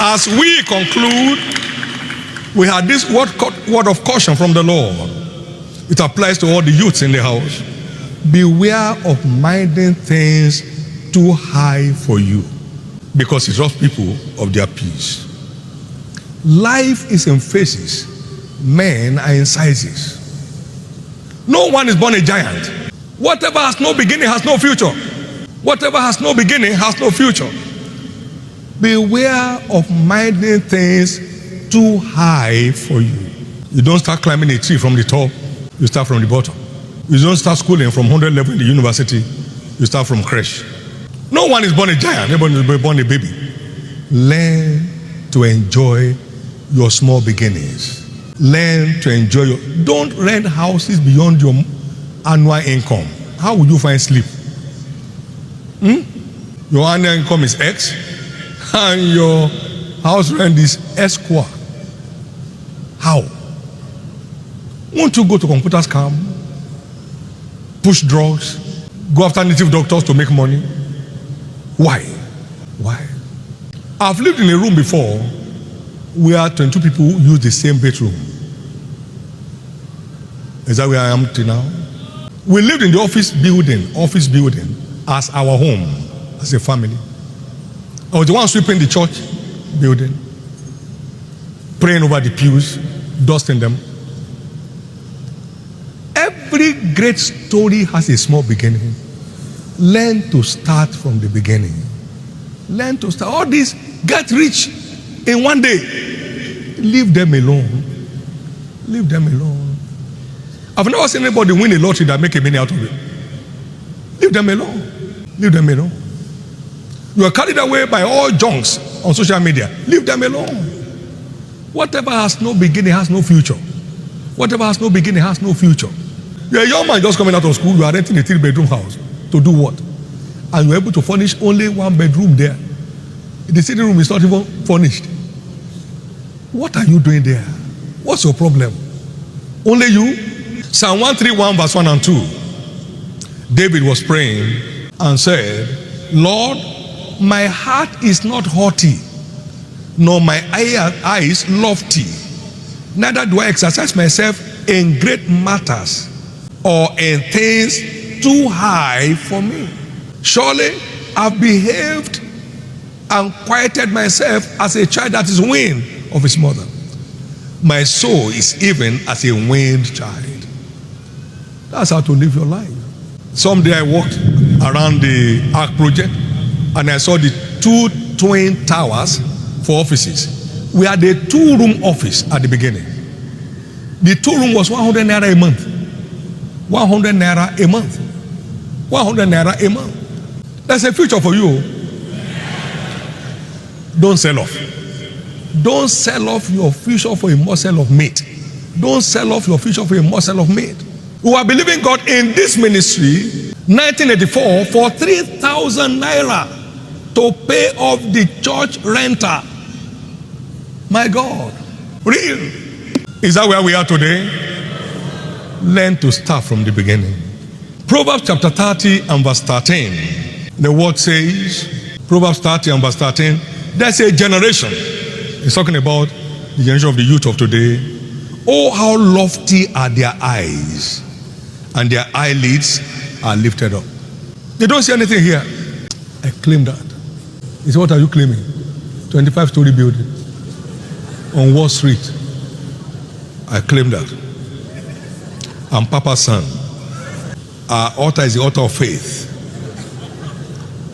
As we conclude, we had this word of caution from the Lord. It applies to all the youths in the house. Beware of minding things too high for you, because it robs people of their peace. Life is in phases. Men are in sizes. No one is born a giant. Whatever has no beginning has no future. Whatever has no beginning has no future. Beware of minding things too high for you. You don't start climbing a tree from the top. You start from the bottom. You don't start schooling from 100 level in the university. You start from creche. No one is born a giant. Everyone is born a baby. Learn to enjoy your small beginnings. Learn to enjoy don't rent houses beyond your annual income. How will you find sleep? Your annual income is X and your house rent is S square. How? Won't you go to computer scam, push drugs, go after native doctors to make money? Why? I've lived in a room before where 22 people use the same bedroom. Is that where I am till now? We lived in the office building as our home, as a family. I was the one sweeping the church building, praying over the pews, dusting them. Every great story has a small beginning. Learn to start from the beginning. Learn to start. All this get rich in one day. Leave them alone. Leave them alone. I've never seen anybody win a lottery that make a money out of it. Leave them alone. Leave them alone. You are carried away by all junks on social media. Leave them alone. Whatever has no beginning has no future. Whatever has no beginning has no future. You're a young man just coming out of school. You are renting a 3-bedroom house. To do what? And you're able to furnish only 1 bedroom there. The sitting room is not even furnished. What are you doing there? What's your problem? Only you? Psalm 131 verse 1 and 2. David was praying and said, Lord, my heart is not haughty, nor my eyes lofty. Neither do I exercise myself in great matters or in things too high for me. Surely I've behaved and quieted myself as a child that is weaned of his mother. My soul is even as a weaned child. That's how to live your life. Someday I walked around the Ark project and I saw the 2 twin towers for offices. We had a 2-room office at the beginning. The 2-room was 100 naira a month. 100 naira a month. 100 naira a month. That's a future for you. Don't sell off. Don't sell off your future for a morsel of meat. Don't sell off your future for a morsel of meat. We are believing God in this ministry, 1984, for 3,000 naira to pay off the church renter. My God. Real. Is that where we are today? Learn to start from the beginning. Proverbs chapter 30 and verse 13. The word says, Proverbs 30 and verse 13, there's a generation. It's talking about the generation of the youth of today. Oh, how lofty are their eyes, and their eyelids are lifted up. They don't see anything here. I claim that. He said, what are you claiming? 25-story building on Wall Street. I claim that. I'm Papa's son. Our altar is the altar of faith.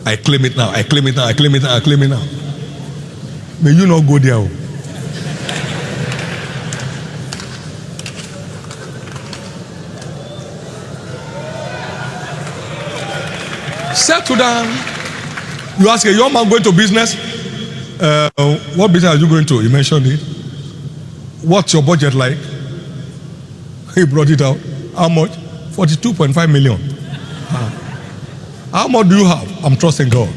I claim it now. I claim it now. I claim it now. I claim it now. May you not go there. Settle down. You ask a young man going to business, what business are you going to? He mentioned it. What's your budget like? He brought it out. How much? 42.5 million. How much do you have? I'm trusting God.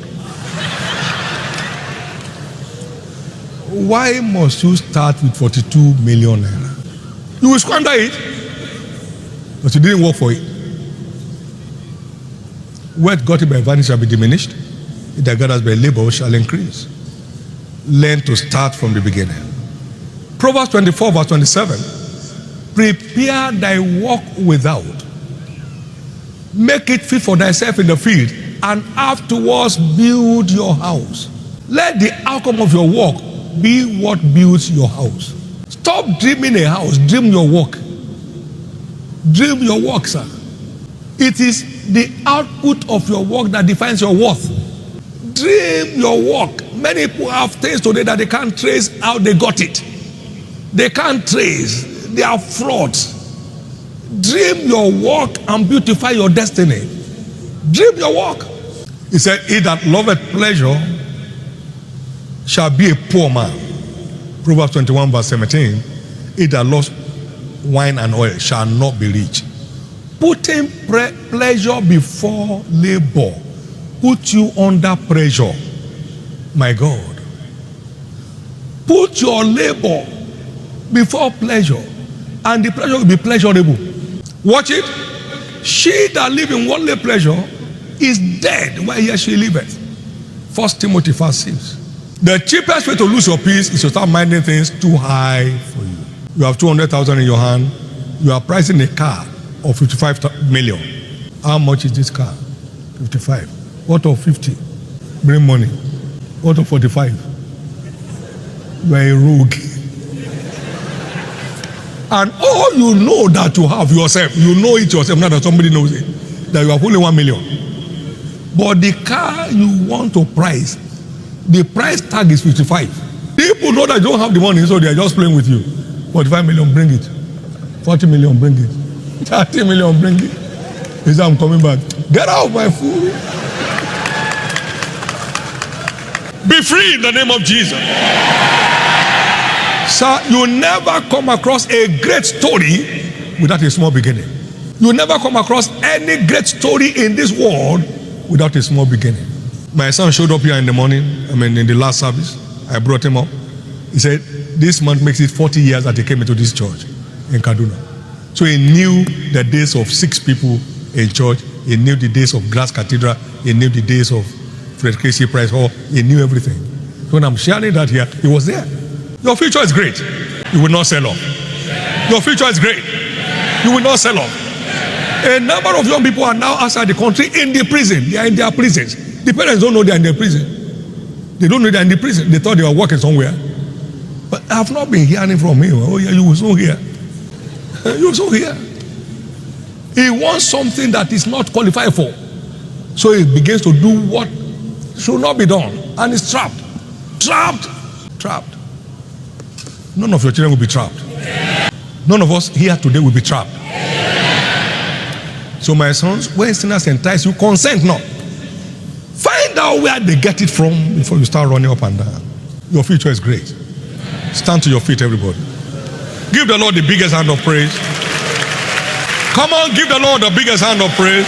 Why must you start with 42 million naira? You will squander it, but you didn't work for it. Wealth gotten by advantage shall be diminished. It that gathers by labor shall increase. Learn to start from the beginning. Proverbs 24 verse 27. Prepare thy work without. Make it fit for thyself in the field, and afterwards build your house. Let the outcome of your work be what builds your house. Stop dreaming a house, dream your work. Dream your work, sir. It is the output of your work that defines your worth. Dream your work. Many people have things today that they can't trace how they got it. They can't trace. They are frauds. Dream your work and beautify your destiny. Dream your work. He said, he that loveth pleasure shall be a poor man. Proverbs 21 verse 17. He that loves wine and oil shall not be rich. Putting pleasure before labor put you under pressure. My God. Put your labor before pleasure, and the pleasure will be pleasurable. Watch it. She that live in worldly pleasure is dead while he or she liveth. 1 Timothy 5:6. The cheapest way to lose your peace is to start minding things too high for you. You have 200,000 in your hand. You are pricing a car of 55 million. How much is this car? 55. What of 50? Bring money. What of 45? You are a rogue. And all you know that you have yourself, you know it yourself, not that somebody knows it, that you have only 1 million. But the car you want to price, the price tag is 55. People know that you don't have the money, so they are just playing with you. 45 million, bring it. 40 million, bring it. 30 million, bring it. He said, I'm coming back. Get out, my fool. Be free in the name of Jesus. Sir, you never come across a great story without a small beginning. You never come across any great story in this world without a small beginning. My son showed up here in the morning, in the last service. I brought him up. He said, this month makes it 40 years that he came into this church in Kaduna. So he knew the days of 6 people in church. He knew the days of Glass Cathedral. He knew the days of Fred Casey Price Hall. He knew everything. So when I'm sharing that here, he was there. Your future is great. You will not sell off. Your future is great. You will not sell off. A number of young people are now outside the country in the prison. They are in their prisons. The parents don't know they are in their prison. They don't know they are in the prison. They thought they were working somewhere. But I have not been hearing from him. Oh yeah, you will soon hear. You will soon hear. He wants something that is not qualified for. So he begins to do what should not be done. And he's trapped. Trapped. Trapped. None of your children will be trapped. None of us here today will be trapped. So my sons, when sinners entice you, consent not. Find out where they get it from before you start running up and down. Your future is great. Stand to your feet, everybody. Give the Lord the biggest hand of praise. Come on, give the Lord the biggest hand of praise.